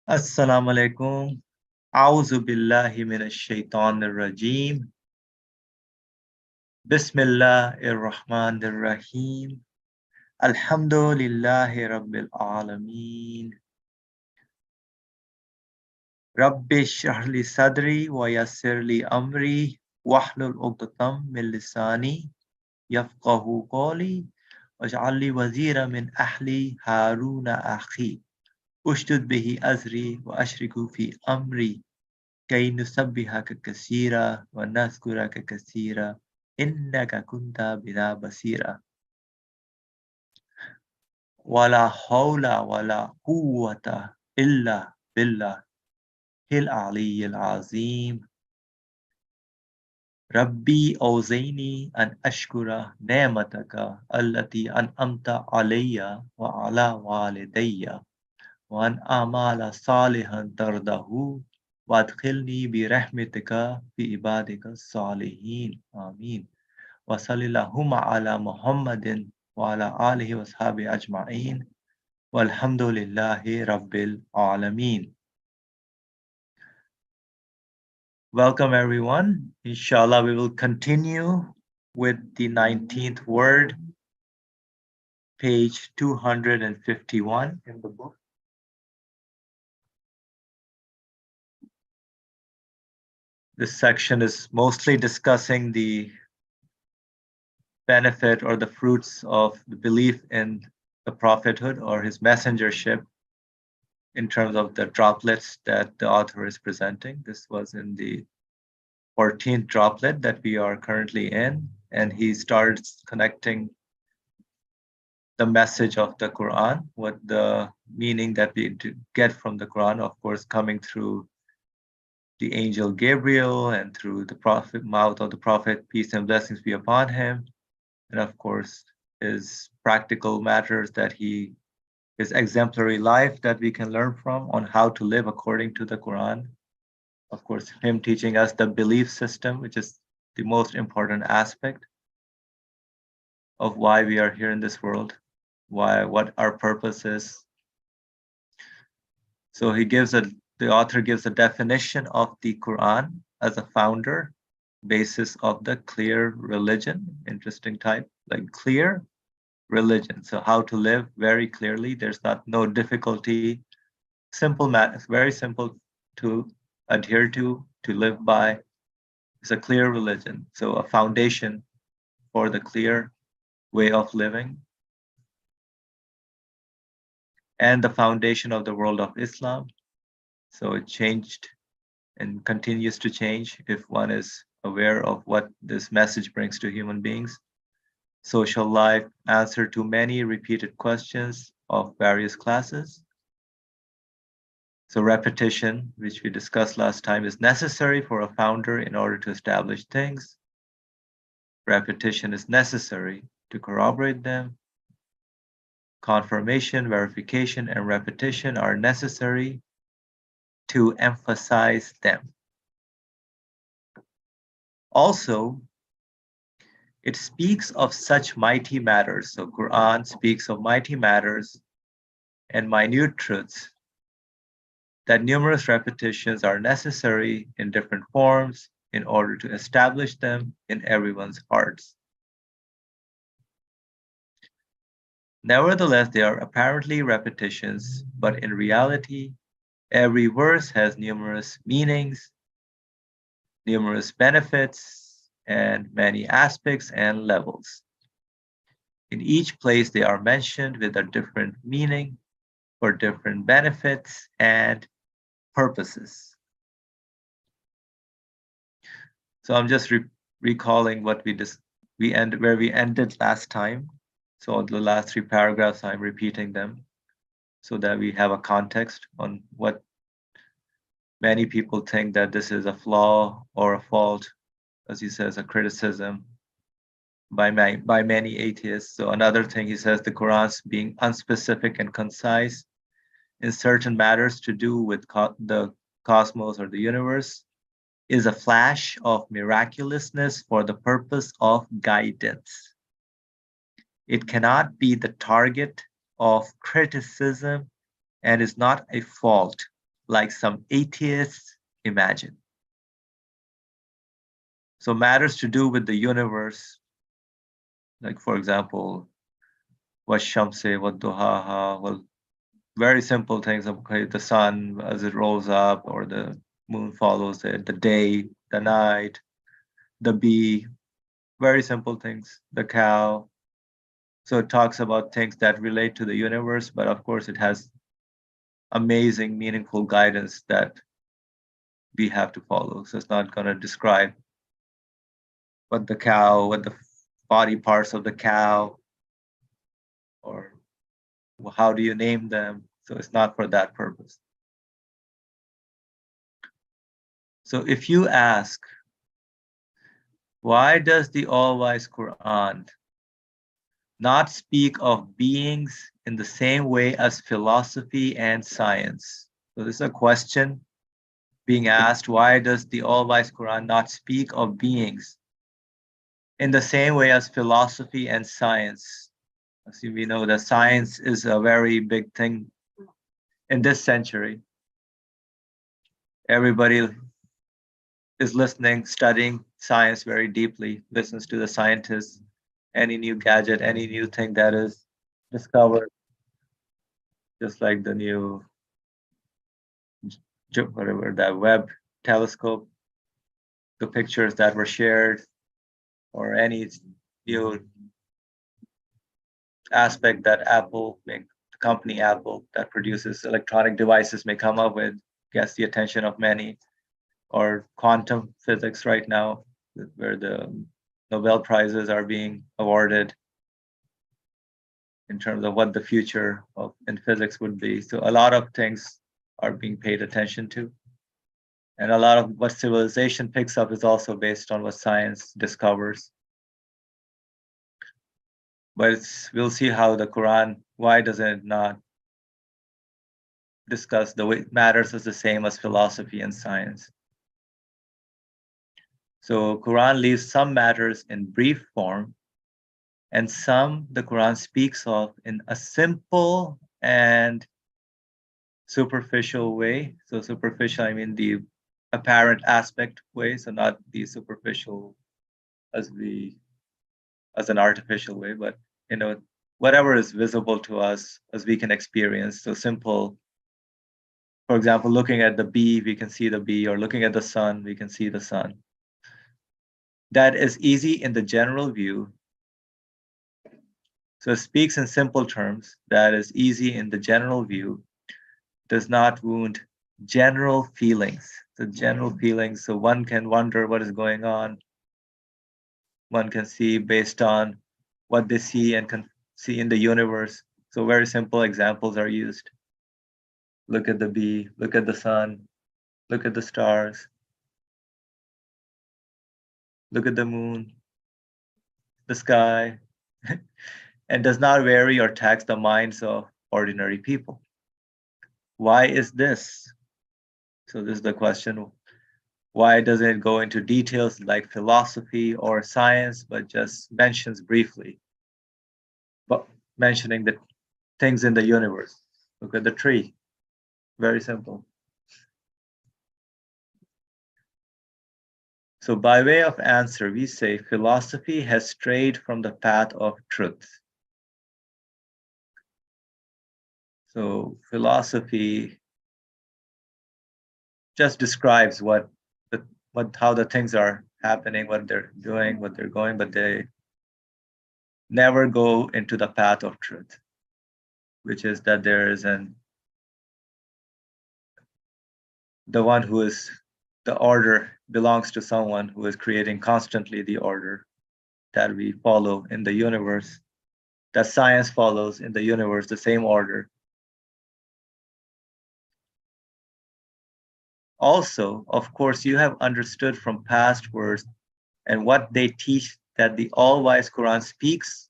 Assalamu alaikum. A'udhu billahi minash shaitanir rajim. Bismillahir rahmanir rahim. Alhamdulillahi rabbil alameen. Rabbi shrah li sadri wa yassir li amri wahlul 'uqdatam min lisani yafqahu qawli waj'al li wazira min ahli Haruna akhi ushdud bihi azri wa ashriku fi amri كي نسبحك كثيرا ونذكرك كثيرا إنك كنت بنا بصيرا ولا حول ولا قوة إلا بالله العلي العظيم ربي أوزعني أن أشكر نعمتك التي أنعمت علي وعلى والدي وأن أعمل صالحا ترضاه وادخلني برحمتك في عبادك الصالحين آمين وصلى اللهم على محمد وعلى آله وصحبه أجمعين والحمد لله رب العالمين. Welcome everyone. Inshallah, we will continue with the 19th word, page 251 in the book. This section is mostly discussing the benefit or the fruits of the belief in the prophethood or his messengership in terms of the droplets that the author is presenting. This was in the 14th droplet that we are currently in, and he starts connecting the message of the Quran, what the meaning that we get from the Quran, of course, coming through the angel Gabriel and through the prophet, mouth of the prophet, peace and blessings be upon him, and of course, his practical matters that his exemplary life that we can learn from on how to live according to the Quran. Of course, him teaching us the belief system, which is the most important aspect of why we are here in this world, what our purpose is. So the author gives a definition of the Quran as a founder, basis of the clear religion, interesting type, like clear religion. So how to live very clearly. There's no difficulty. Simple math, very simple to adhere to live by. It's a clear religion. So a foundation for the clear way of living. And the foundation of the world of Islam. So it changed and continues to change if one is aware of what this message brings to human beings. Social life, answer to many repeated questions of various classes. So repetition, which we discussed last time, is necessary for a founder in order to establish things. Repetition is necessary to corroborate them. Confirmation, verification, and repetition are necessary to emphasize them. Also, it speaks of such mighty matters. So Quran speaks of mighty matters and minute truths that numerous repetitions are necessary in different forms in order to establish them in everyone's hearts. Nevertheless, they are apparently repetitions, but in reality, every verse has numerous meanings, numerous benefits, and many aspects and levels. In each place, they are mentioned with a different meaning for different benefits and purposes. So I'm just recalling what where we ended last time. So the last 3 paragraphs, I'm repeating them so that we have a context on what many people think that this is a flaw or a fault, as he says, a criticism by many atheists. So another thing he says, the Quran's being unspecific and concise in certain matters to do with the cosmos or the universe is a flash of miraculousness for the purpose of guidance. It cannot be the target of criticism and is not a fault like some atheists imagine. So matters to do with the universe, like for example, what Shamse, what Duhaha, well, very simple things. Okay, the sun as it rolls up, or the moon follows it, the day, the night, the bee, very simple things, the cow. So it talks about things that relate to the universe, but of course it has amazing, meaningful guidance that we have to follow. So it's not going to describe what the cow, what the body parts of the cow, or how do you name them. So it's not for that purpose. So if you ask, why does the all-wise Quran not speak of beings in the same way as philosophy and science? So this is a question being asked. Why does the all-wise Quran not speak of beings in the same way as philosophy and science? As we know that science is a very big thing in this century. Everybody is listening, studying science very deeply, listens to the scientists, any new gadget, any new thing that is discovered, just like the new, whatever, that Webb telescope, the pictures that were shared, or any new aspect that Apple, the company Apple that produces electronic devices may come up with, gets the attention of many, or quantum physics right now, where the Nobel Prizes are being awarded in terms of what the future of in physics would be. So a lot of things are being paid attention to. And a lot of what civilization picks up is also based on what science discovers. But we'll see how the Quran, why does it not discuss the way matters as the same as philosophy and science? So Quran leaves some matters in brief form, and some the Quran speaks of in a simple and superficial way. So superficial, I mean the apparent aspect way, so not the superficial as an artificial way, but whatever is visible to us as we can experience. So simple, for example, looking at the bee, we can see the bee, or looking at the sun, we can see the sun. That is easy in the general view. So it speaks in simple terms, that is easy in the general view, does not wound general feelings. So general feelings, so one can wonder what is going on. One can see based on what they see and can see in the universe. So very simple examples are used. Look at the bee, look at the sun, look at the stars, look at the moon, the sky, and does not vary or tax the minds of ordinary people. Why is this? So this is the question. Why doesn't it go into details like philosophy or science, but just mentions briefly, but mentioning the things in the universe? Look at the tree. Very simple. So by way of answer, we say philosophy has strayed from the path of truth. So philosophy just describes how the things are happening, what they're doing, what they're going, but they never go into the path of truth, which is that there is the one who is the order belongs to someone who is creating constantly the order that we follow in the universe, that science follows in the universe, the same order. Also, of course, you have understood from past words and what they teach that the all-wise Quran speaks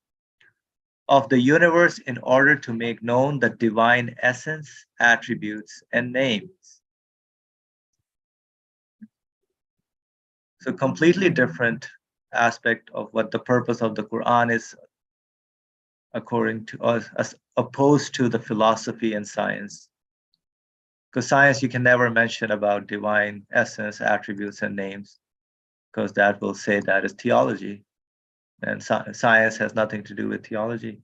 of the universe in order to make known the divine essence, attributes, and names. So completely different aspect of what the purpose of the Quran is according to us, as opposed to the philosophy and science. Because science, you can never mention about divine essence, attributes, and names, because that will say that is theology. And science has nothing to do with theology.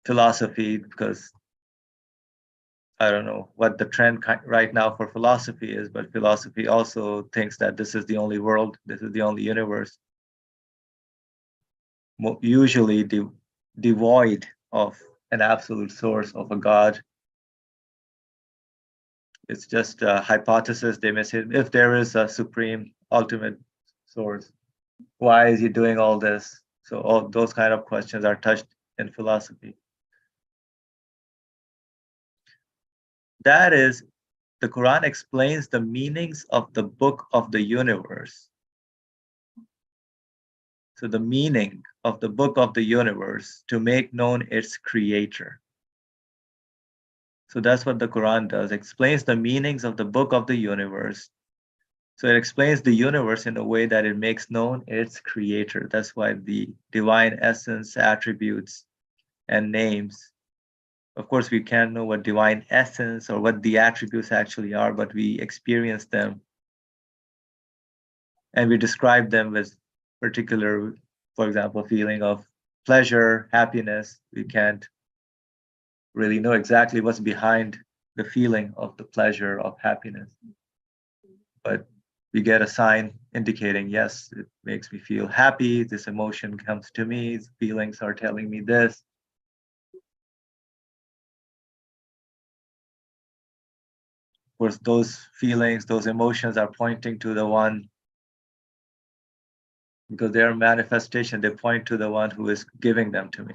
Philosophy, because I don't know what the trend right now for philosophy is, but philosophy also thinks that this is the only world, this is the only universe. Usually devoid of an absolute source, of a God. It's just a hypothesis. They may say, if there is a supreme ultimate source, why is he doing all this? So all those kind of questions are touched in philosophy. That is, the Quran explains the meanings of the book of the universe. So the meaning of the book of the universe to make known its creator. So that's what the Quran does, explains the meanings of the book of the universe. So it explains the universe in a way that it makes known its creator. That's why the divine essence, attributes, and names. Of course, we can't know what divine essence or what the attributes actually are, but we experience them. And we describe them with particular, for example, feeling of pleasure, happiness. We can't really know exactly what's behind the feeling of the pleasure, of happiness. But we get a sign indicating, yes, it makes me feel happy. This emotion comes to me. Feelings are telling me this. Of course, those feelings, those emotions are pointing to the one, because they are manifestation. They point to the one who is giving them to me.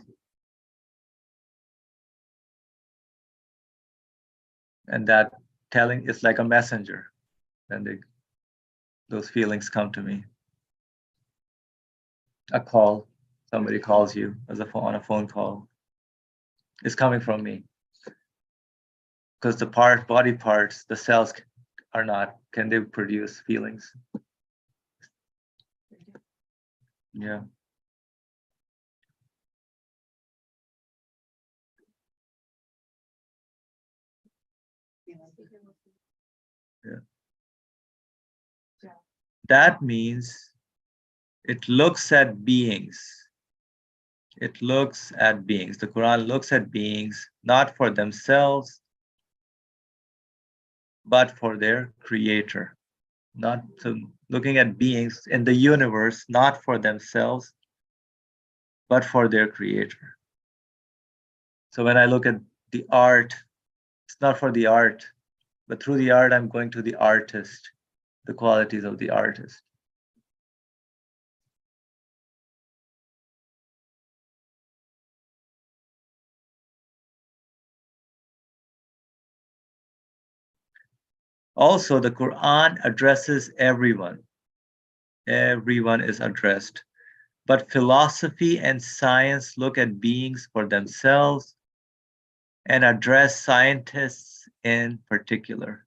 And that telling is like a messenger. And those feelings come to me. A call, somebody calls you on a phone call. It's coming from me. Because the body parts, the cells are not, can they produce feelings? Yeah. Yeah. That means it looks at beings. It looks at beings. The Quran looks at beings not for themselves, but for their creator. Not looking at beings in the universe, not for themselves, but for their creator. So when I look at the art, it's not for the art, but through the art, I'm going to the artist, the qualities of the artist. Also, the Quran addresses everyone. Everyone is addressed. But philosophy and science look at beings for themselves and address scientists in particular.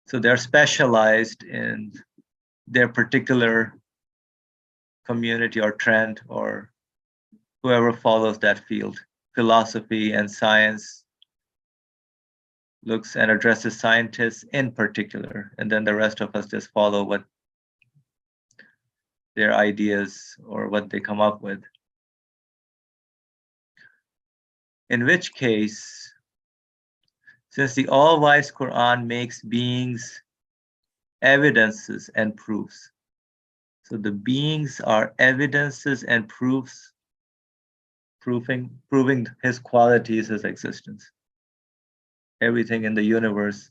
So they're specialized in their particular community or trend, or whoever follows that field. Philosophy and science looks and addresses scientists in particular, and then the rest of us just follow what their ideas or what they come up with. In which case, since the all-wise Quran makes beings evidences and proofs, so the beings are evidences and proofs, proving his qualities, his existence. Everything in the universe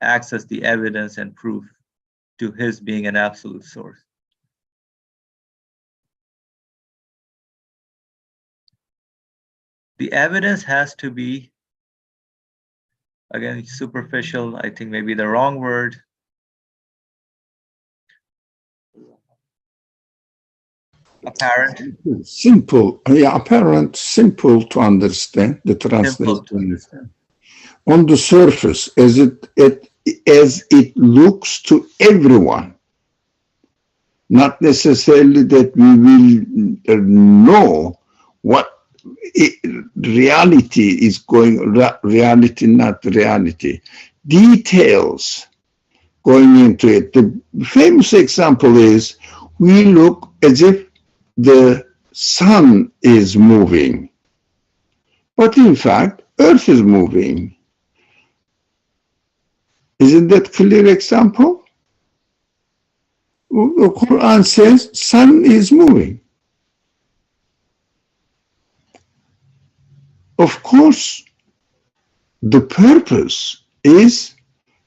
acts as the evidence and proof to his being an absolute source. The evidence has to be, again, superficial, I think maybe the wrong word. Apparent. Simple, yeah, apparent, simple to understand, the translation to understand. On the surface, as it looks to everyone. Not necessarily that we will know what reality is going, reality, not reality. Details going into it. The famous example is we look as if the sun is moving, but in fact, Earth is moving. Isn't that clear example? The Quran says sun is moving. Of course, the purpose is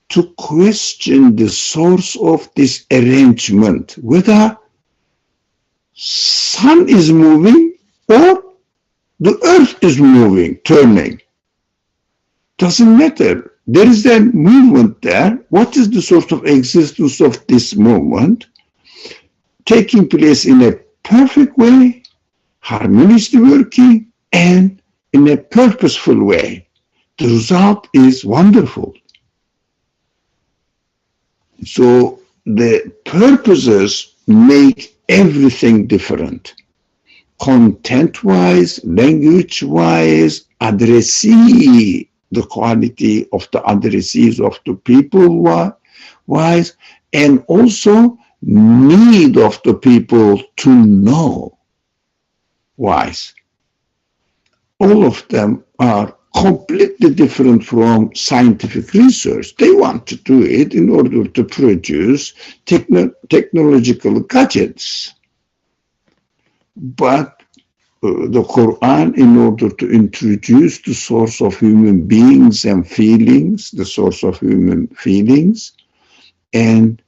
to question the source of this arrangement, whether sun is moving or the earth is moving, turning. Doesn't matter. There is a movement there. What is the source of existence of this movement? Taking place in a perfect way, harmoniously working, and in a purposeful way. The result is wonderful. So the purposes make everything different. Content-wise, language-wise, addressee, the quality of the addressees of the people wise, and also need of the people to know wise. All of them are completely different from scientific research. They want to do it in order to produce technological gadgets. But the Quran, in order to introduce the source of human beings and feelings, the source of human feelings, and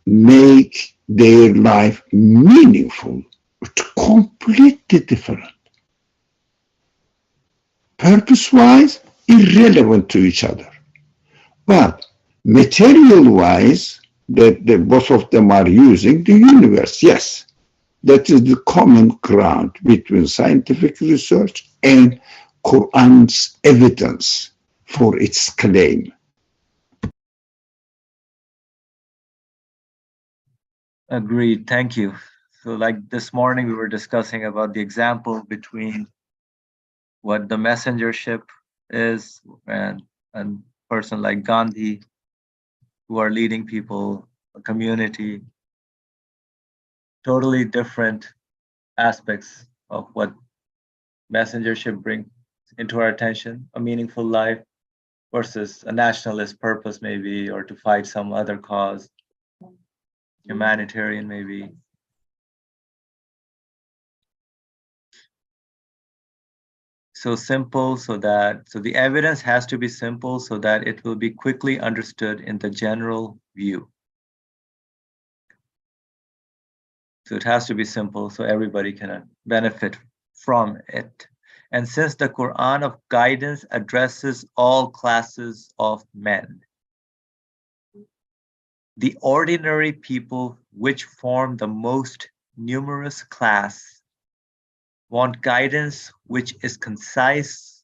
make their life meaningful, it's completely different. Purpose-wise, irrelevant to each other. But material-wise, that both of them are using the universe, yes. That is the common ground between scientific research and Quran's evidence for its claim. Agreed. Thank you. So like this morning, we were discussing about the example between what the messengership is and a person like Gandhi, who are leading people, a community, totally different aspects of what messengership brings into our attention, a meaningful life versus a nationalist purpose maybe, or to fight some other cause, humanitarian maybe. So simple so the evidence has to be simple so that it will be quickly understood in the general view. So it has to be simple so everybody can benefit from it. And since the Quran of guidance addresses all classes of men, the ordinary people, which form the most numerous class, want guidance which is concise,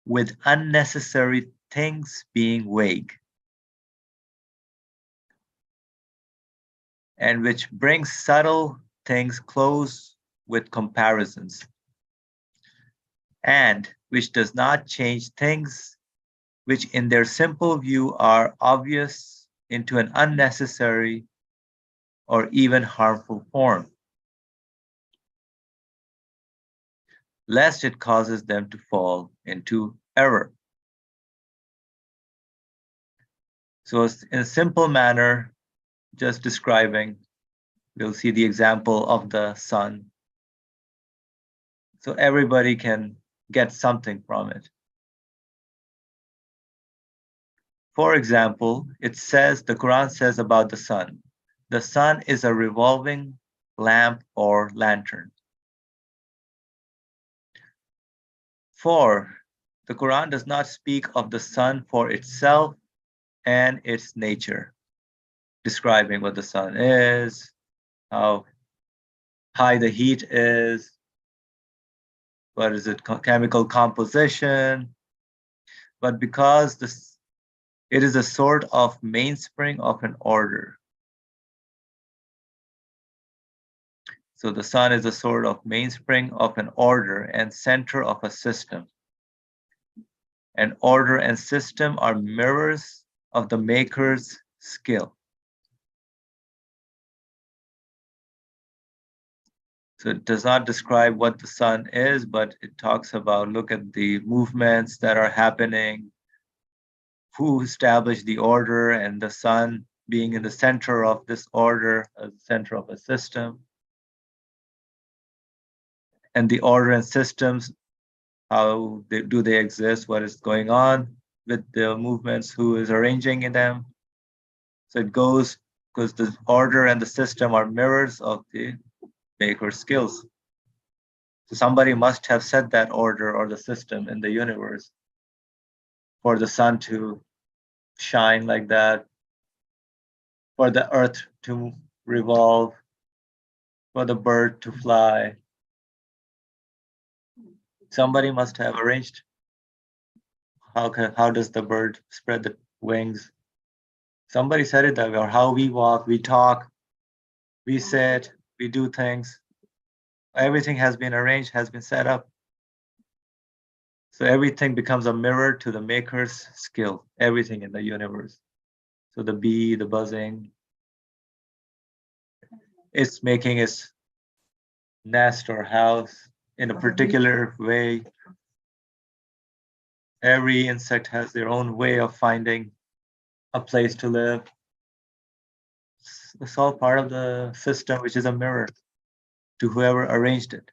with unnecessary things being vague, and which brings subtle things close with comparisons, and which does not change things which in their simple view are obvious into an unnecessary or even harmful form, lest it causes them to fall into error. So in a simple manner, just describing, we'll see the example of the sun. So everybody can get something from it. For example, it says, the Quran says about the sun is a revolving lamp or lantern. For the Quran does not speak of the sun for itself and its nature, describing what the sun is, how high the heat is, what is its chemical composition, but because it is a sort of mainspring of an order. So the sun is a sort of mainspring of an order and center of a system. And order and system are mirrors of the maker's skill. So it does not describe what the sun is, but it talks about, look at the movements that are happening, who established the order, and the sun being in the center of this order, the center of a system. And the order and systems, how do they exist, what is going on with the movements, who is arranging in them. So it goes, because the order and the system are mirrors of the maker's skills. So somebody must have set that order or the system in the universe for the sun to shine like that, for the earth to revolve, for the bird to fly. Somebody must have arranged. How does the bird spread the wings? Somebody said it that way, or how we walk, we talk, we sit, we do things. Everything has been arranged, has been set up. So everything becomes a mirror to the maker's skill, everything in the universe. So the bee, the buzzing, it's making its nest or house in a particular way. Every insect has their own way of finding a place to live. It's all part of the system, which is a mirror to whoever arranged it.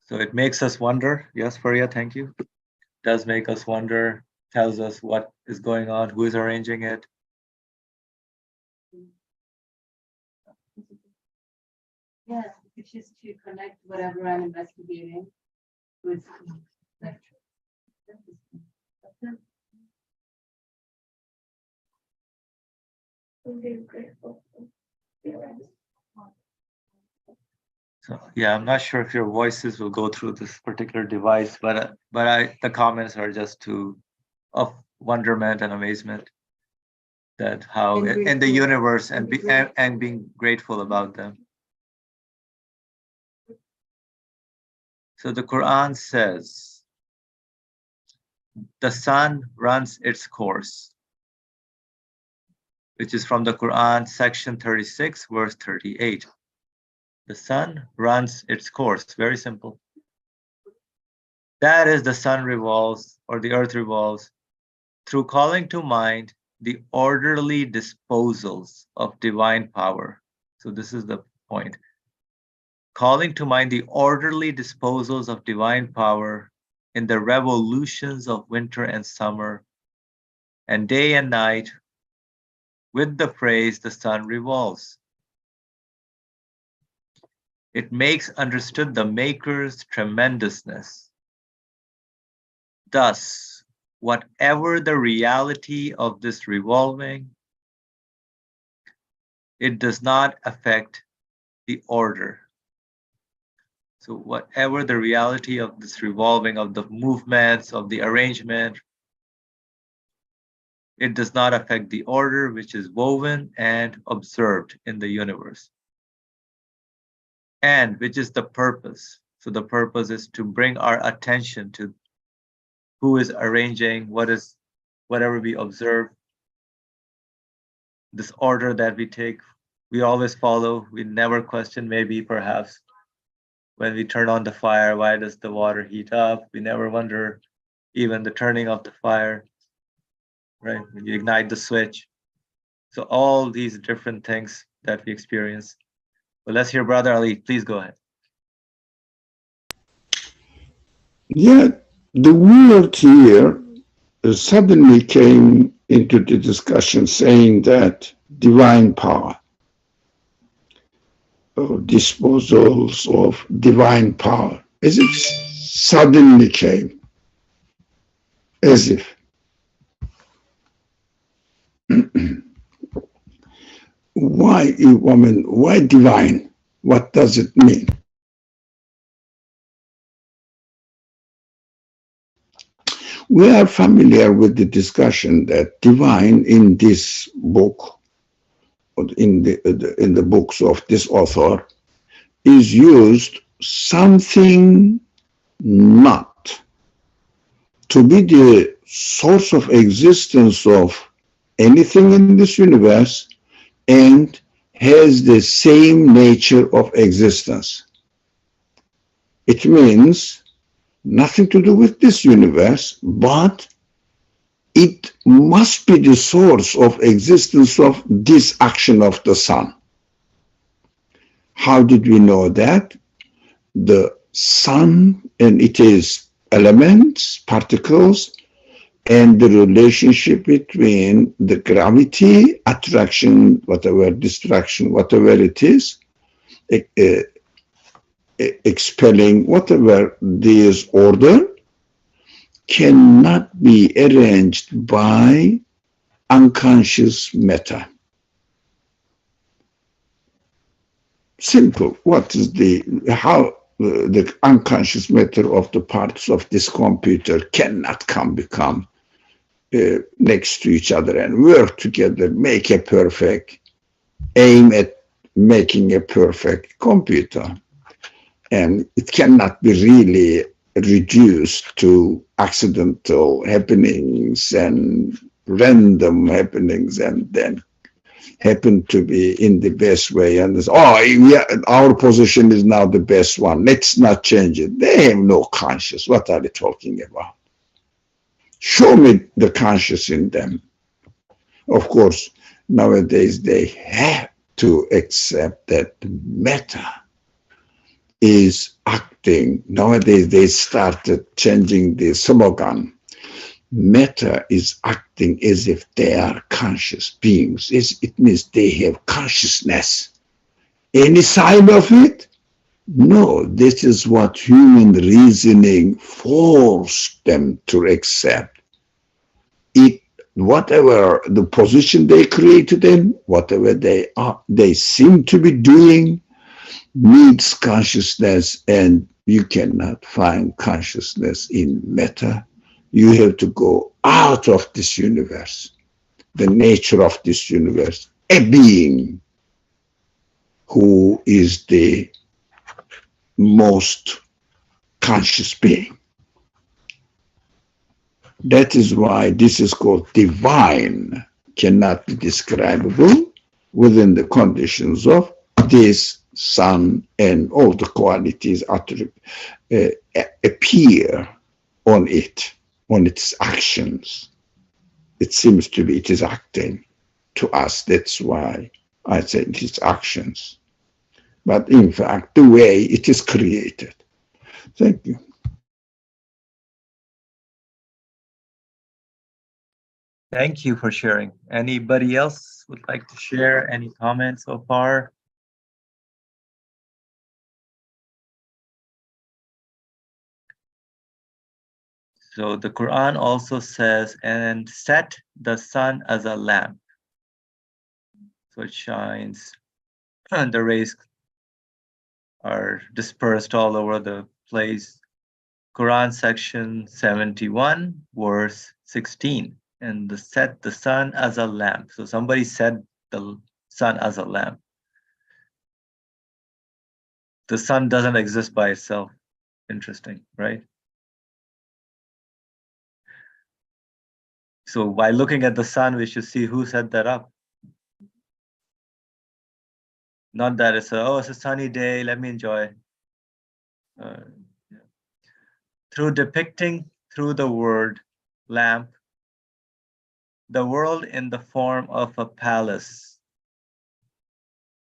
So it makes us wonder. Yes, Faria, thank you. It does make us wonder, tells us what is going on, who is arranging it. Yeah, it's just to connect whatever I'm investigating with. So yeah, I'm not sure if your voices will go through this particular device, but the comments are just of wonderment and amazement that how in the universe and being grateful about them. So the Quran says, the sun runs its course, which is from the Quran, section 36, verse 38. The sun runs its course, very simple. That is, the sun revolves, or the earth revolves, through calling to mind the orderly disposals of divine power. So this is the point. Calling to mind the orderly disposals of divine power in the revolutions of winter and summer, and day and night, with the phrase, the sun revolves. It makes understood the Maker's tremendousness. Thus, whatever the reality of this revolving, it does not affect the order. So whatever the reality of this revolving, of the movements, of the arrangement, it does not affect the order which is woven and observed in the universe. And which is the purpose. So the purpose is to bring our attention to who is arranging, whatever we observe, this order that we take, we always follow, we never question, maybe perhaps when we turn on the fire, why does the water heat up? We never wonder even the turning of the fire, right? When you ignite the switch. So all these different things that we experience. But let's hear Brother Ali, please go ahead. Yeah, the word here suddenly came into the discussion saying that divine power, or disposals of divine power, as if suddenly came, as if. Why, woman, why divine? What does it mean? We are familiar with the discussion that divine in this book, in the books of this author, is used something not to be the source of existence of anything in this universe and has the same nature of existence. It means nothing to do with this universe, but it must be the source of existence of this action of the sun. How did we know that? The sun and its elements, particles, and the relationship between the gravity, attraction, whatever, distraction, whatever it is, expelling whatever this order, cannot be arranged by unconscious matter. Simple. What is how the unconscious matter of the parts of this computer cannot become next to each other and work together, make a perfect, aim at making a perfect computer. And it cannot be really reduced to accidental happenings and random happenings and then happen to be in the best way. And our position is now the best one. Let's not change it. They have no conscience. What are they talking about? Show me the conscience in them. Of course, nowadays they have to accept that matter is acting. Nowadays they started changing the slogan. Matter is acting as if they are conscious beings. It means they have consciousness. Any sign of it? No, this is what human reasoning forced them to accept. Whatever the position they created in, whatever they seem to be doing, needs consciousness, and you cannot find consciousness in matter. You have to go out of this universe, the nature of this universe, a being who is the most conscious being. That is why this is called divine, cannot be describable within the conditions of this sun and all the qualities appear on it, on its actions. It seems to be, it is acting to us. That's why I said its actions. But in fact, the way it is created. Thank you. Thank you for sharing. Anybody else would like to share any comments so far? So the Quran also says, and set the sun as a lamp. So it shines, and the rays are dispersed all over the place. Quran section 71, verse 16. And set the sun as a lamp. So somebody set the sun as a lamp. The sun doesn't exist by itself. Interesting, right? So by looking at the sun, we should see who set that up. Not that it's a sunny day, let me enjoy. Yeah. Through depicting through the word lamp, the world in the form of a palace.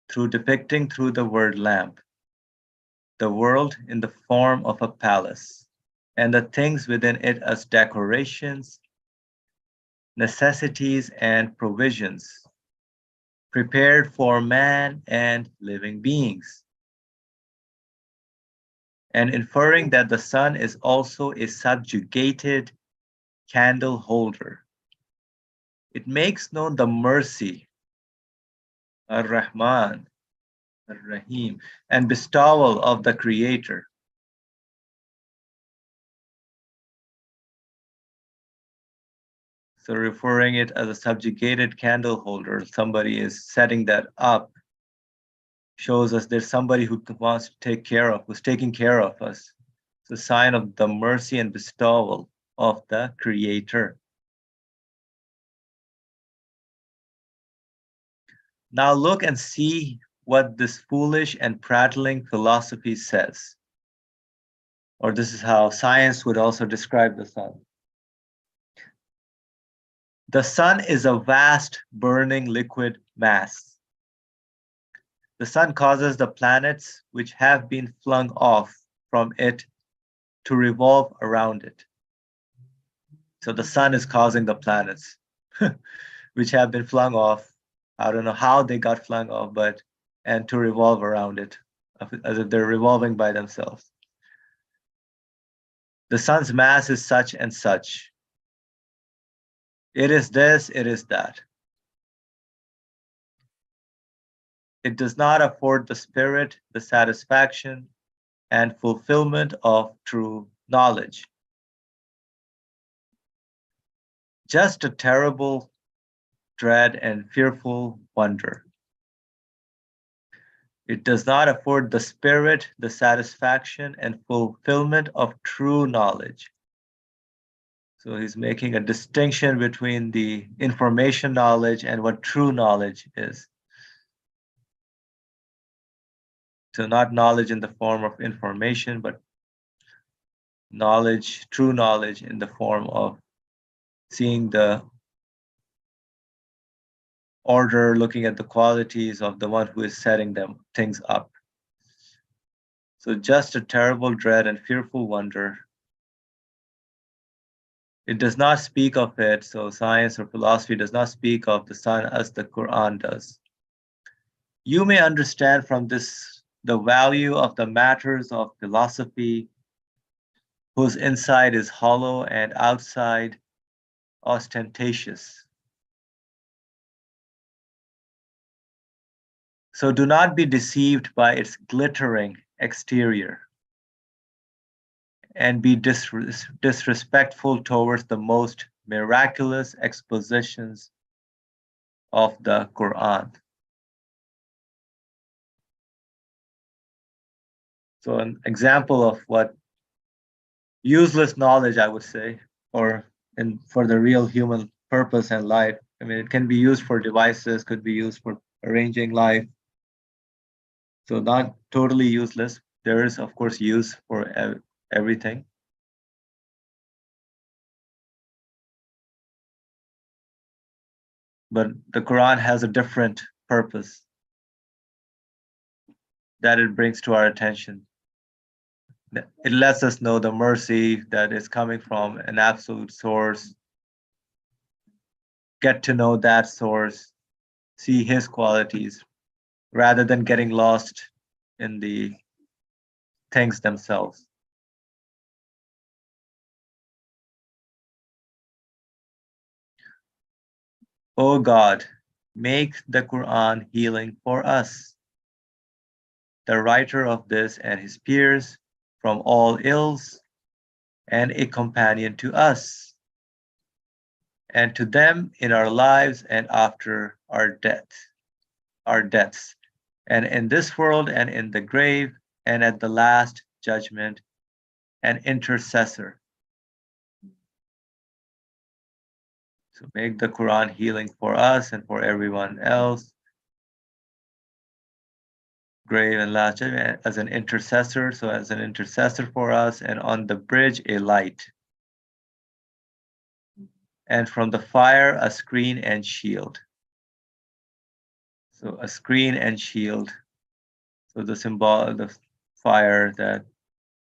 Through depicting through the word lamp, the world in the form of a palace, and the things within it as decorations, necessities, and provisions, prepared for man and living beings. And inferring that the sun is also a subjugated candle holder. It makes known the mercy, Ar-Rahman, Ar-Rahim, and bestowal of the Creator. So referring it as a subjugated candle holder, somebody is setting that up, shows us there's somebody who wants to take care of, who's taking care of us. It's a sign of the mercy and bestowal of the Creator. Now look and see what this foolish and prattling philosophy says. Or this is how science would also describe the sun. The sun is a vast burning liquid mass. The sun causes the planets which have been flung off from it to revolve around it. So the sun is causing the planets which have been flung off. I don't know how they got flung off, and to revolve around it, as if they're revolving by themselves. The sun's mass is such and such. It is this, it is that. It does not afford the spirit, the satisfaction, and fulfillment of true knowledge. Just a terrible dread and fearful wonder. It does not afford the spirit, the satisfaction, and fulfillment of true knowledge. So he's making a distinction between the information knowledge and what true knowledge is. So not knowledge in the form of information, but knowledge, true knowledge in the form of seeing the order, looking at the qualities of the one who is setting them things up. So just a terrible dread and fearful wonder. It does not speak of it, so science or philosophy does not speak of the sun as the Quran does. You may understand from this the value of the matters of philosophy, whose inside is hollow and outside ostentatious. So do not be deceived by its glittering exterior, and be disrespectful towards the most miraculous expositions of the Quran. So an example of what useless knowledge, I would say, or for the real human purpose and life. I mean, it can be used for devices, could be used for arranging life. So not totally useless. There is, of course, use for everything. But the Quran has a different purpose that it brings to our attention. It lets us know the mercy that is coming from an absolute source. Get to know that source, see his qualities, rather than getting lost in the things themselves. O God, make the Quran healing for us, the writer of this and his peers, from all ills, and a companion to us, and to them in our lives and after our deaths, and in this world and in the grave, and at the last judgment, an intercessor. So make the Quran healing for us and for everyone else. Grave and last judgment as an intercessor, so as an intercessor for us, and on the bridge a light. And from the fire a screen and shield. So a screen and shield. So the symbol of the fire that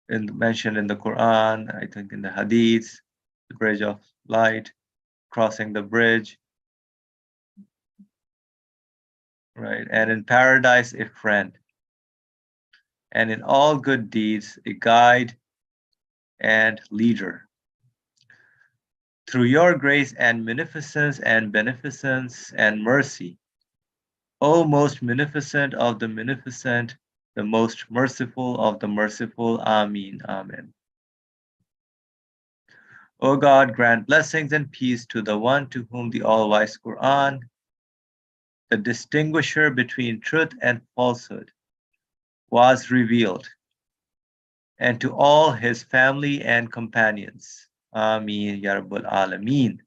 mentioned in the Quran, I think in the Hadiths, the bridge of light, crossing the bridge, right? And in paradise, a friend. And in all good deeds, a guide and leader. Through your grace and munificence and beneficence and mercy, O most munificent of the munificent, the most merciful of the merciful. Ameen. Amen. O God, grant blessings and peace to the one to whom the all-wise Quran, the distinguisher between truth and falsehood, was revealed, and to all his family and companions. Ameen Ya Rabbal Alameen.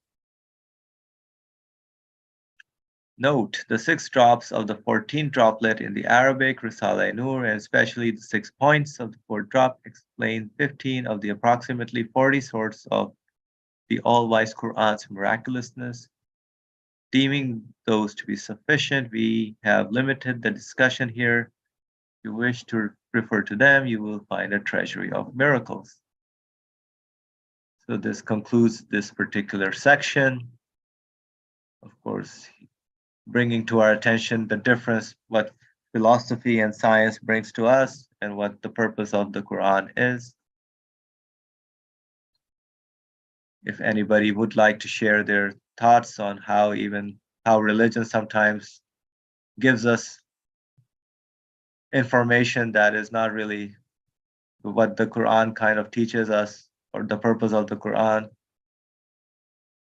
Note the 6 drops of the 14th droplet in the Arabic Risale-i-Nur, and especially the 6 points of the 4th drop, explain 15 of the approximately 40 sorts of the all-wise Quran's miraculousness. Deeming those to be sufficient, we have limited the discussion here. If you wish to refer to them, you will find a treasury of miracles. So this concludes this particular section. Of course, bringing to our attention the difference, what philosophy and science brings to us and what the purpose of the Quran is. If anybody would like to share their thoughts on how religion sometimes gives us information that is not really what the Quran kind of teaches us or the purpose of the Quran.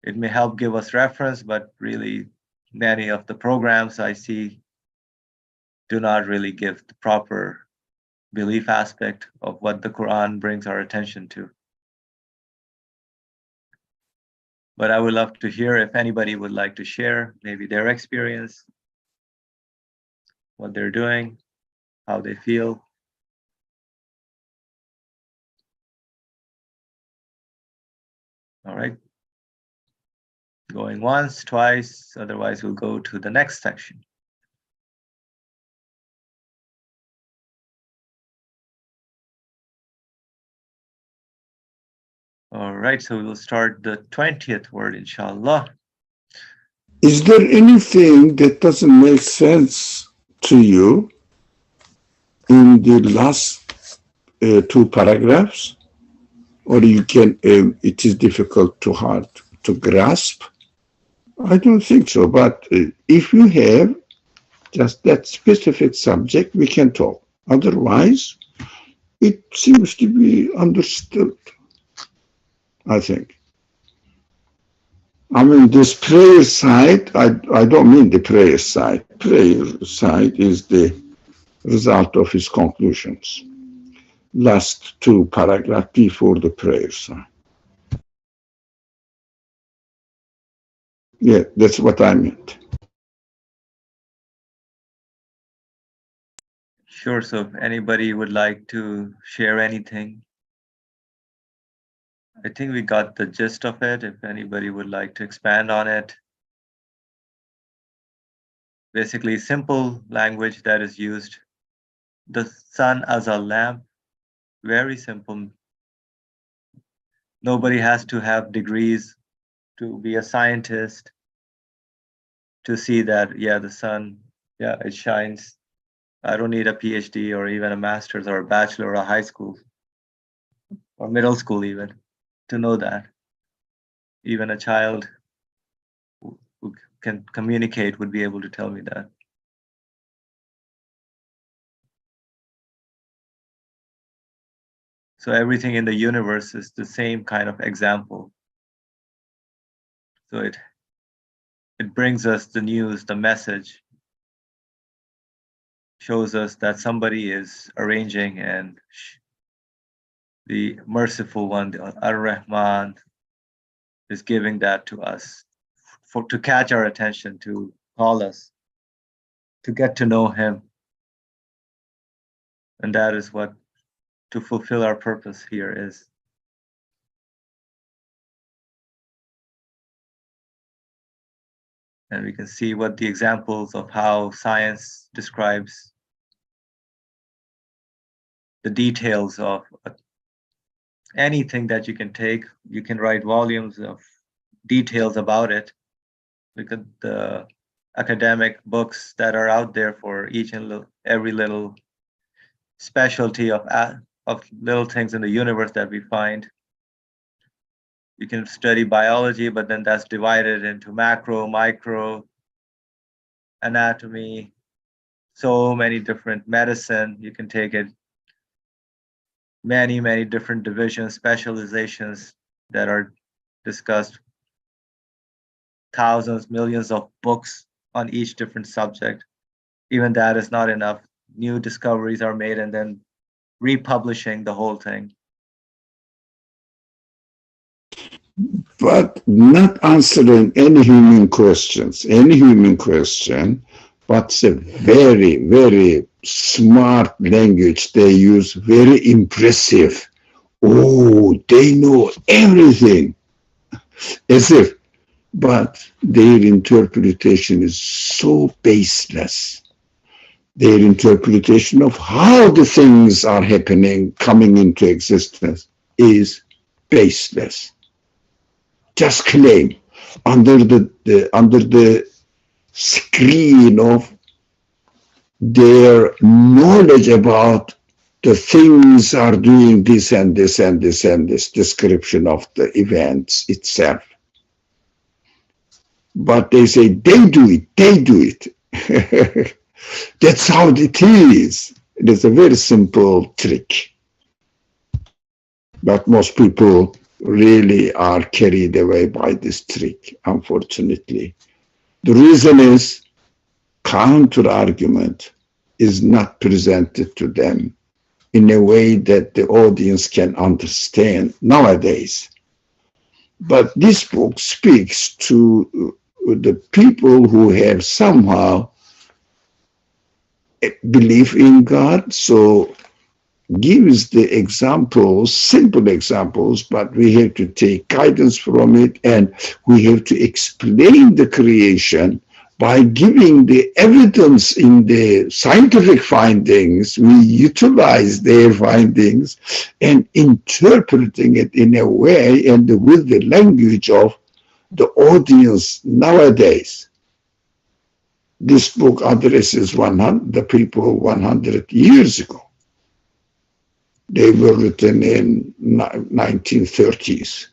It may help give us reference, but really many of the programs I see do not really give the proper belief aspect of what the Quran brings our attention to. But I would love to hear if anybody would like to share maybe their experience, what they're doing, how they feel. All right. Going once, twice, otherwise we'll go to the next section. All right, so we will start the 20th word, inshallah. Is there anything that doesn't make sense to you in the last 2 paragraphs? Or you can, it is difficult to hard to grasp? I don't think so, but if you have just that specific subject, we can talk. Otherwise, it seems to be understood, I think. I mean, this prayer side, I don't mean the prayer side. Prayer side is the result of his conclusions. Last 2 paragraphs before the prayer side. Yeah, that's what I meant. Sure, so if anybody would like to share anything. I think we got the gist of it. If anybody would like to expand on it. Basically, simple language that is used. The sun as a lamp, very simple. Nobody has to have degrees to be a scientist to see that, yeah, the sun, yeah, it shines. I don't need a PhD or even a master's or a bachelor or a high school or middle school even to know that. Even a child who can communicate would be able to tell me that. So everything in the universe is the same kind of example. So it brings us the news, the message, shows us that somebody is arranging, and the merciful one, the Ar-Rahman, is giving that to us to catch our attention, to call us, to get to know him. And that is what to fulfill our purpose here is. And we can see what the examples of how science describes the details of anything that you can take. You can write volumes of details about it. Look at the academic books that are out there for each and every little specialty of little things in the universe that we find. You can study biology, but then that's divided into macro, micro, anatomy, so many different medicine. You can take it many different divisions, specializations that are discussed thousands, millions of books on each different subject. Even that is not enough. New discoveries are made and then republishing the whole thing. But not answering any human question, but it's a very, very smart language they use, very impressive. Oh, they know everything, as if, but their interpretation is so baseless. Their interpretation of how the things are happening, coming into existence, is baseless. Just claim under the screen of their knowledge about the things are doing this and this and this and this description of the events itself. But they say they do it. That's how it is. It is a very simple trick. But most people really are carried away by this trick, unfortunately. The reason is counter-argument is not presented to them in a way that the audience can understand nowadays. But this book speaks to the people who have somehow a belief in God, so gives the examples, simple examples, but we have to take guidance from it, and we have to explain the creation by giving the evidence in the scientific findings. We utilize their findings and interpreting it in a way and with the language of the audience nowadays. This book addresses the people 100 years ago. They were written in 1930s.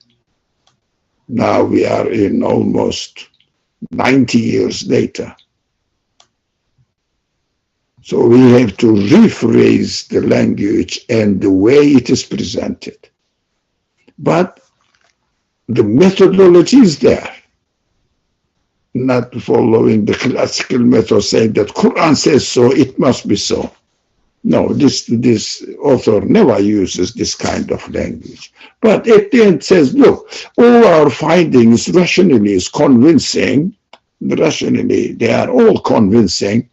Now we are in almost 90 years later. So we have to rephrase the language and the way it is presented. But the methodology is there. Not following the classical method saying that Quran says so, it must be so. No, this author never uses this kind of language. But at the end says, look, all our findings rationally is convincing. Rationally, they are all convincing.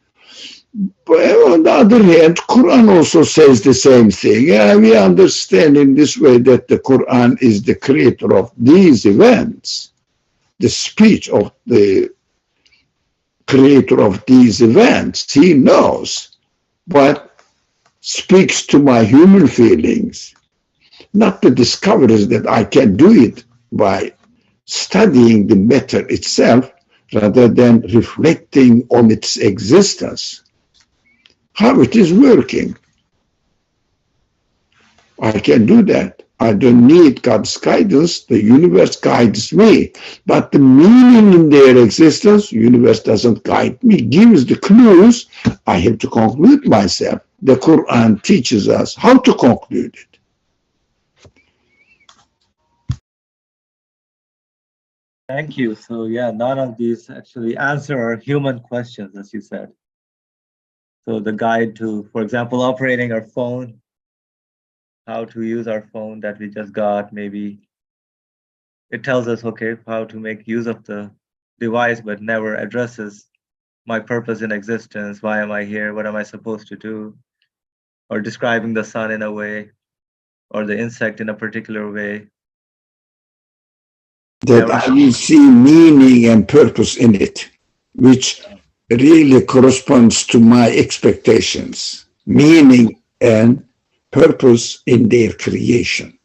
But on the other hand, Quran also says the same thing. Yeah, we understand in this way that the Quran is the creator of these events. The speech of the creator of these events, he knows, but speaks to my human feelings, not the discoveries that I can do it by studying the matter itself, rather than reflecting on its existence, how it is working. I can do that. I don't need God's guidance. The universe guides me. But the meaning in their existence, the universe doesn't guide me, gives the clues. I have to conclude myself. The Quran teaches us how to conclude it. Thank you. So yeah, none of these actually answer our human questions, as you said. So the guide to, for example, operating our phone, how to use our phone that we just got, maybe it tells us, okay, how to make use of the device, but never addresses my purpose in existence. Why am I here? What am I supposed to do? Or describing the sun in a way, or the insect in a particular way. That I will see meaning and purpose in it, which really corresponds to my expectations. Meaning and purpose in their creation.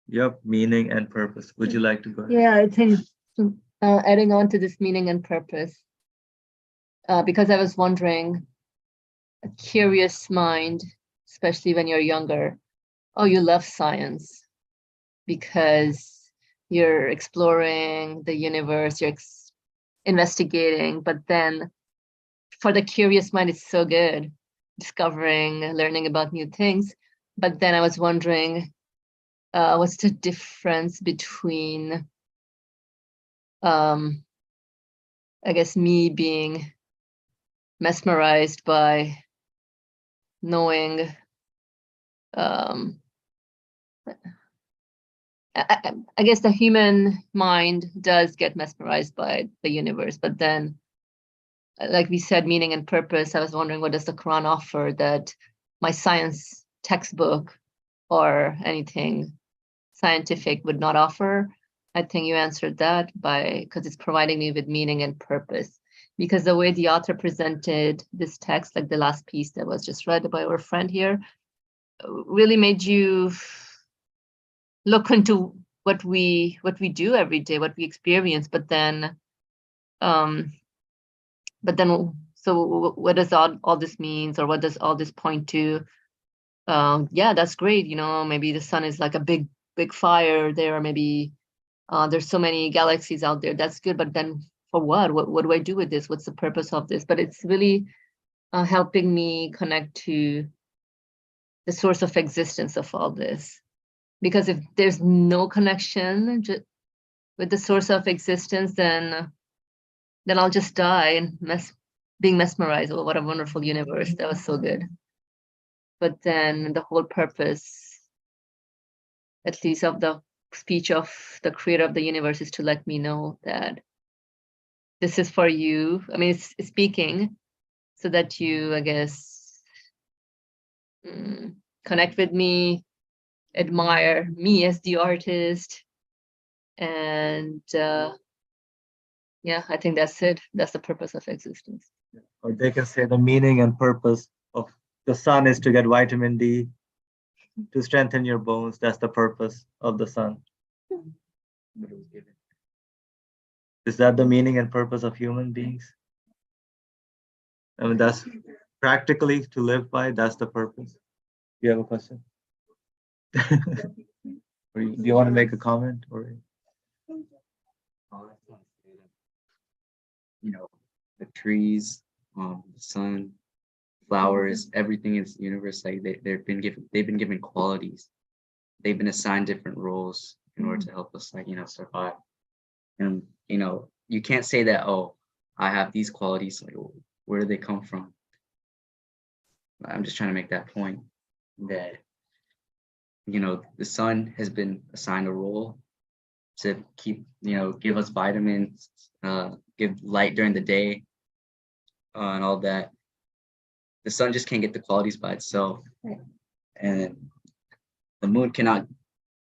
Yep, meaning and purpose. Would you like to go ahead? Yeah, I think adding on to this meaning and purpose, because I was wondering, a curious mind, especially when you're younger, oh, you love science because you're exploring the universe, you're investigating, but then for the curious mind, it's so good, discovering, learning about new things. But then I was wondering, what's the difference between, I guess, me being mesmerized by knowing, I guess the human mind does get mesmerized by the universe, but then, like we said, meaning and purpose, I was wondering, what does the Quran offer that my science textbook or anything scientific would not offer? I think you answered that because it's providing me with meaning and purpose. Because the way the author presented this text, like the last piece that was just read by our friend here, really made you look into what we do every day, what we experience, but then so what does all this means, or what does all this point to? Yeah, that's great. Maybe the sun is like a big fire there, or maybe there's so many galaxies out there. That's good, but then for what? What do I do with this? What's the purpose of this? But it's really helping me connect to the source of existence of all this. Because if there's no connection with the source of existence, then I'll just die and being mesmerized. Oh, what a wonderful universe. That was so good. But then the whole purpose, at least of the speech of the creator of the universe, is to let me know that this is for you. I mean, it's speaking so that you, I guess, connect with me, admire me as the artist, and yeah, I think that's it. That's the purpose of existence. Or they can say the meaning and purpose of the sun is to get vitamin D, to strengthen your bones. That's the purpose of the sun. Is that the meaning and purpose of human beings? I mean, that's practically to live by. That's the purpose. You have a question? Or do you want to make a comment? Or The trees, the sun, flowers, everything in the universe, like they've been given qualities. They've been assigned different roles in order to help us, survive. And you can't say that, oh, I have these qualities, like, where do they come from? I'm just trying to make that point that the sun has been assigned a role to give us vitamins, give light during the day, and all that. The sun just can't get the qualities by itself. Right. And the moon cannot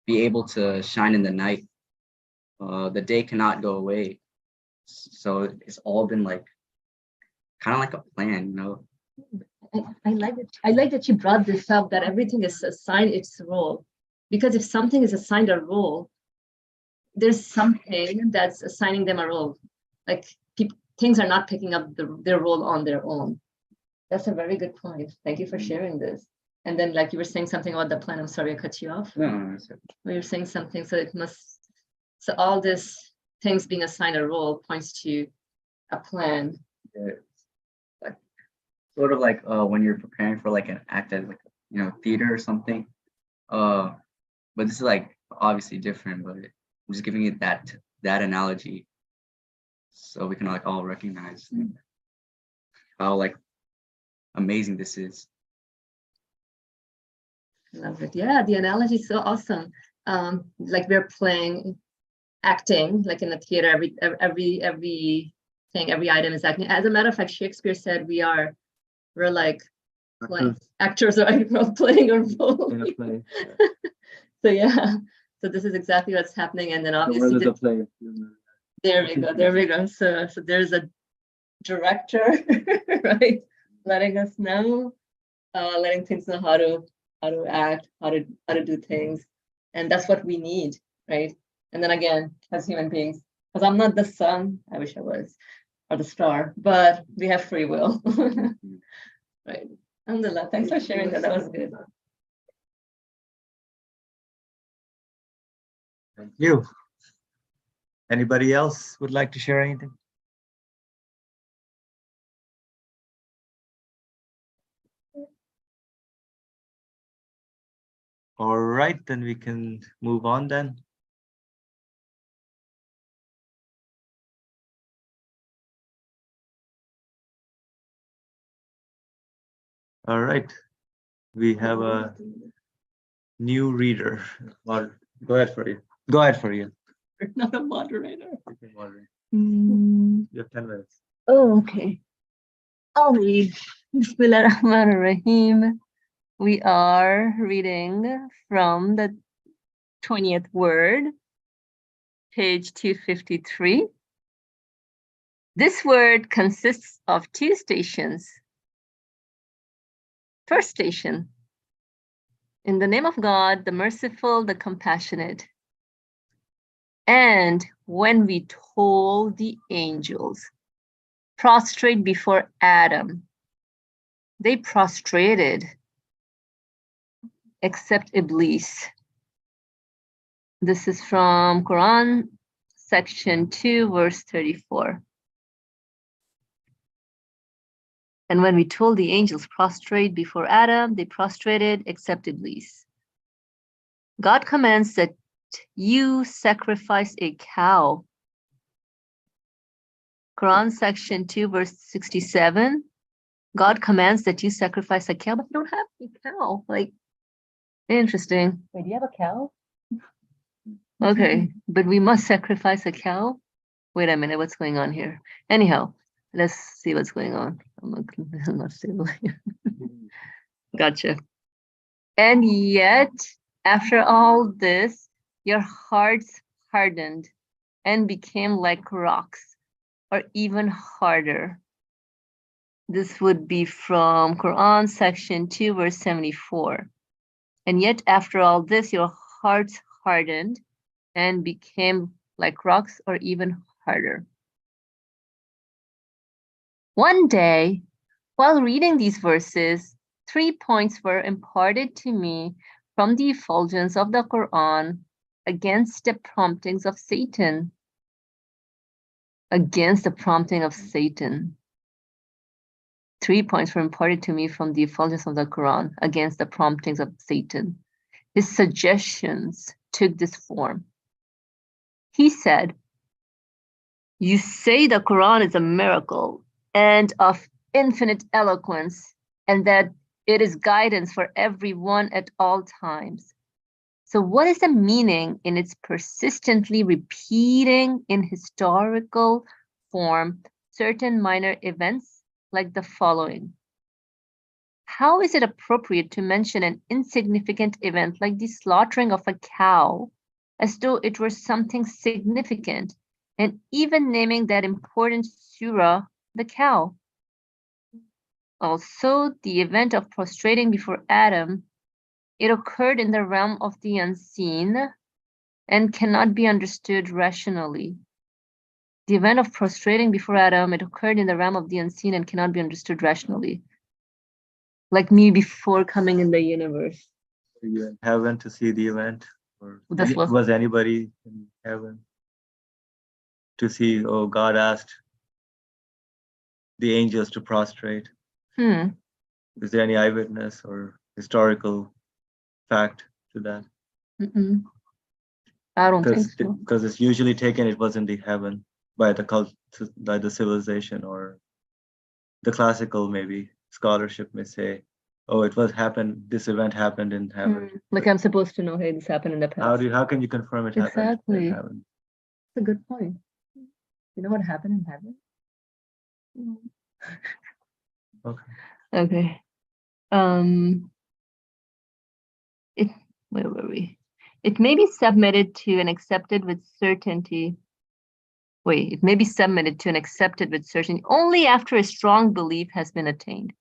be able to shine in the night. The day cannot go away. So it's all been like kind of like a plan, I like that you brought this up, that everything is assigned its role. Because if something is assigned a role, there's something that's assigning them a role. Like things are not picking up their role on their own. That's a very good point. Thank you for sharing this. And then, like, you were saying something about the plan. I'm sorry I cut you off. No. Well, you're saying something, so all this things being assigned a role points to a plan. Like, sort of like when you're preparing for like an act at theater or something. But this is like obviously different, but I'm just giving it that analogy so we can like all recognize how like amazing this is. Love it. Yeah, the analogy is so awesome. Like we're playing, acting, like in the theater, every thing, every item is acting. As a matter of fact, Shakespeare said we're like actors, right? We're playing a role. So yeah, so this is exactly what's happening, and then obviously there we go. So there's a director, right, letting us know, letting things know how to act, how to do things, and that's what we need, right? And then again, as human beings, because I'm not the sun, I wish I was, or the star, but we have free will, right? Alhamdulillah, thanks for sharing that. That was good. thank you. Anybody else would like to share anything? All right, then we can move on then. All right, we have a new reader. Well, go ahead, Farid. Go ahead, Farid. You're not a moderator. You can moderate. Mm, You have 10 minutes. oh, okay. I'll read. Bismillahirrahmanirrahim. We are reading from the 20th word, page 253. This word consists of two stations. First station, in the name of God, the merciful, the compassionate. And when we told the angels, prostrate before Adam, they prostrated, except Iblis. This is from Quran, section 2, verse 34. And when we told the angels prostrate before Adam, they prostrated, except Iblis. God commands that you sacrifice a cow. Quran section 2, verse 67. God commands that you sacrifice a cow, but you don't have a cow. Like, interesting. Wait, do you have a cow? Okay, but we must sacrifice a cow? Wait a minute, what's going on here? Anyhow, let's see what's going on. I'm not stable here. Gotcha. And yet, after all this, your hearts hardened and became like rocks, or even harder. This would be from Quran section 2, verse 74. And yet, after all this, your hearts hardened and became like rocks, or even harder. One day, while reading these verses, 3 points were imparted to me from the effulgence of the Quran against the promptings of Satan. Against the prompting of Satan. 3 points were imparted to me from the effulgence of the Quran against the promptings of Satan. His suggestions took this form. He said, you say the Quran is a miracle and of infinite eloquence, and that it is guidance for everyone at all times. So what is the meaning in its persistently repeating in historical form certain minor events like the following? How is it appropriate to mention an insignificant event like the slaughtering of a cow as though it were something significant, and even naming that important surah the cow? Also, the event of prostrating before Adam, it occurred in the realm of the unseen and cannot be understood rationally. The event of prostrating before Adam, it occurred in the realm of the unseen and cannot be understood rationally. Like me before coming in the universe. Were you in heaven to see the event? Or That's what- was anybody in heaven to see, oh, God asked the angels to prostrate? Is there any eyewitness or historical fact to that? I don't think so. Because it's usually taken it was in the heaven by the civilization, or the classical maybe scholarship may say, oh, this event happened in heaven. Like I'm supposed to know, hey, this happened in the past. How can you confirm it happened Exactly. in heaven? That's a good point. You know what happened in heaven? Okay. Okay. Where were we? It may be submitted to and accepted with certainty. Wait, it may be submitted to and accepted with certainty only after a strong belief has been attained.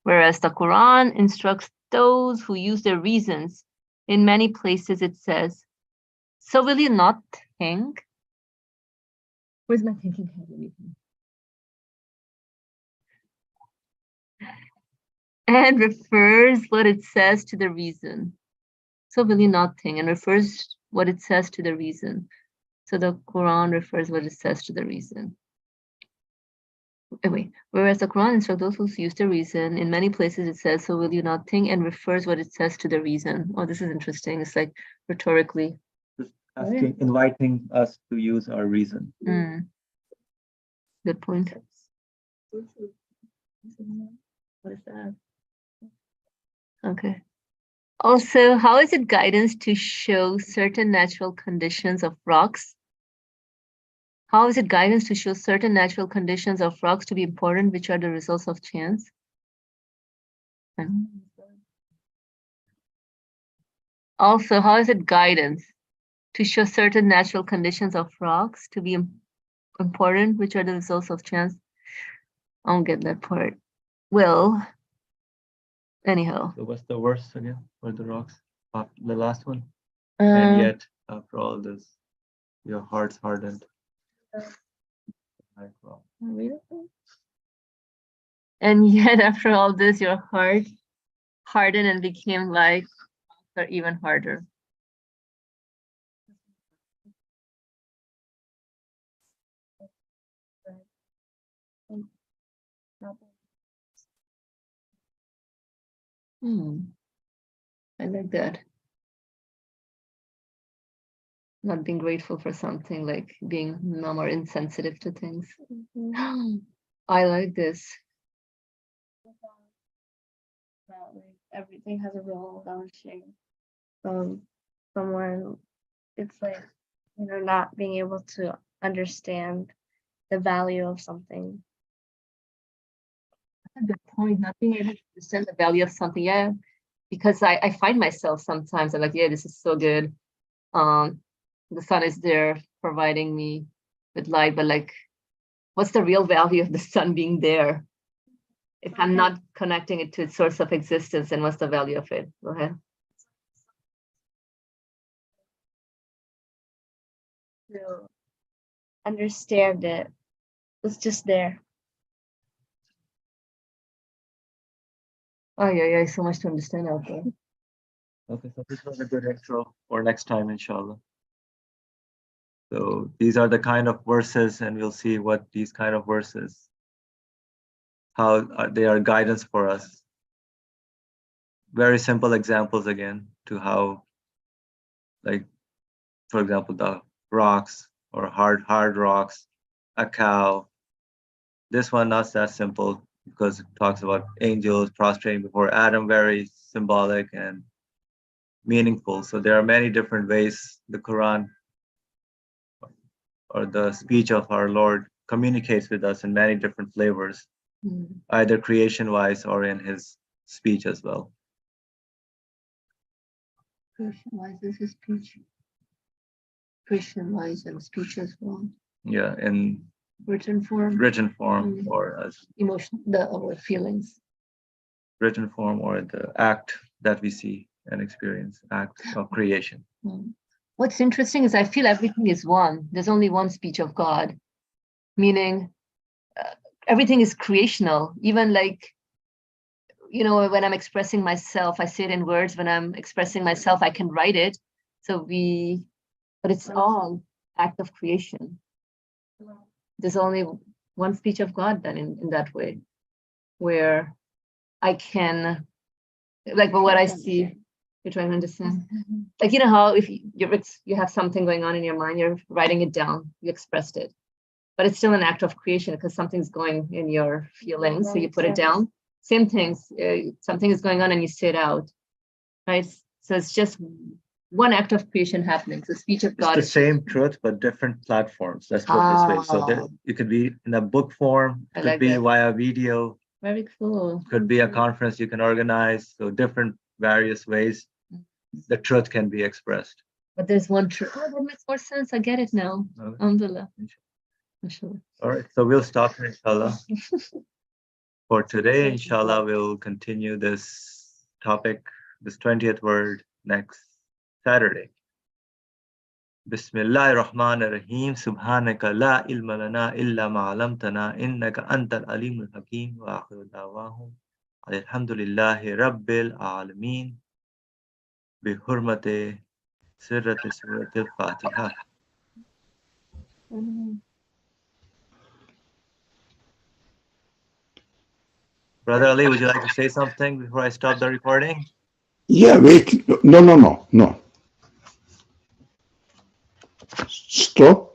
Whereas the Quran instructs those who use their reasons. In many places it says, so will you not think? Where's my thinking head? And refers what it says to the reason. So will you not think, and refers what it says to the reason. So the Quran refers what it says to the reason. Wait, whereas the Quran instructs those who use the reason, in many places it says, so will you not think, and refers what it says to the reason. Oh, this is interesting. It's like rhetorically. Just asking, inviting us to use our reason. Mm. Good point. What is that? Okay. Also, how is it guidance to show certain natural conditions of rocks? How is it guidance to show certain natural conditions of rocks to be important, which are the results of chance? Also, how is it guidance to show certain natural conditions of rocks to be important, which are the results of chance? I don't get that part. Well, anyhow. So what's the verse again for the rocks? The last one. And yet, after all this, your heart's hardened. Like, well, And yet, after all this, your heart hardened and became like, or even harder. I like that. Not being grateful for something, like being numb or insensitive to things. I like this. That like everything has a role balancing someone. It's like, you know, not being able to understand the value of something. That's a good point. Not being able to understand the value of something. Yeah. Because I find myself sometimes, I'm like, yeah, this is so good. The sun is there providing me with light, but like, what's the real value of the sun being there? If I'm not connecting it to its source of existence, then what's the value of it? Go ahead. To understand it. It's just there. Oh yeah, so much to understand out there. okay, so this was a good intro for next time, inshallah. So these are the kind of verses, and we'll see what these kind of verses, how they are guidance for us. Very simple examples again to how, like, for example, the rocks or hard rocks, a cow. This one not that simple because it talks about angels prostrating before Adam, very symbolic and meaningful. So there are many different ways the Quran or the speech of our Lord communicates with us in many different flavors, either creation-wise or in his speech as well. Creation-wise is his speech. Creation-wise and speech as well. Yeah, in Written form. or as Emotion, our feelings. written form or the act that we see and experience, act of creation. What's interesting is I feel everything is one. There's only one speech of God, meaning everything is creational. Even like, you know, when I'm expressing myself, I say it in words. When I'm expressing myself, I can write it. But it's all act of creation. There's only one speech of God then in that way, where I can, like, but what I see, you're trying to understand. Like, you know how if you have something going on in your mind, you're writing it down, you expressed it, but it's still an act of creation because something's going in your feelings, so you put it down. Same things, something is going on and you say it out, right? So it's just one act of creation happening. So speech of God. It's the same truth, but different platforms. Let's put it this way. So it could be in a book form, it could be via video. Very cool. Could be a conference you can organize. So different various ways the truth can be expressed. But there's one truth. Oh, that makes more sense. I get it now. Alhamdulillah. All right, so we'll stop here, inshallah. For today, inshallah, we'll continue this topic, this 20th word, next Saturday. Bismillahir Rahmanir Rahim. Subhanaka la ilma lana illa ma 'allamtana innaka antal alimul hakim wa akhiru da'wahum alhamdulillahi rabbil alamin bi hurmati sirrati suratil Fatiha. Brother Ali, would you like to say something before I stop the recording? Yeah, wait. No. Stop.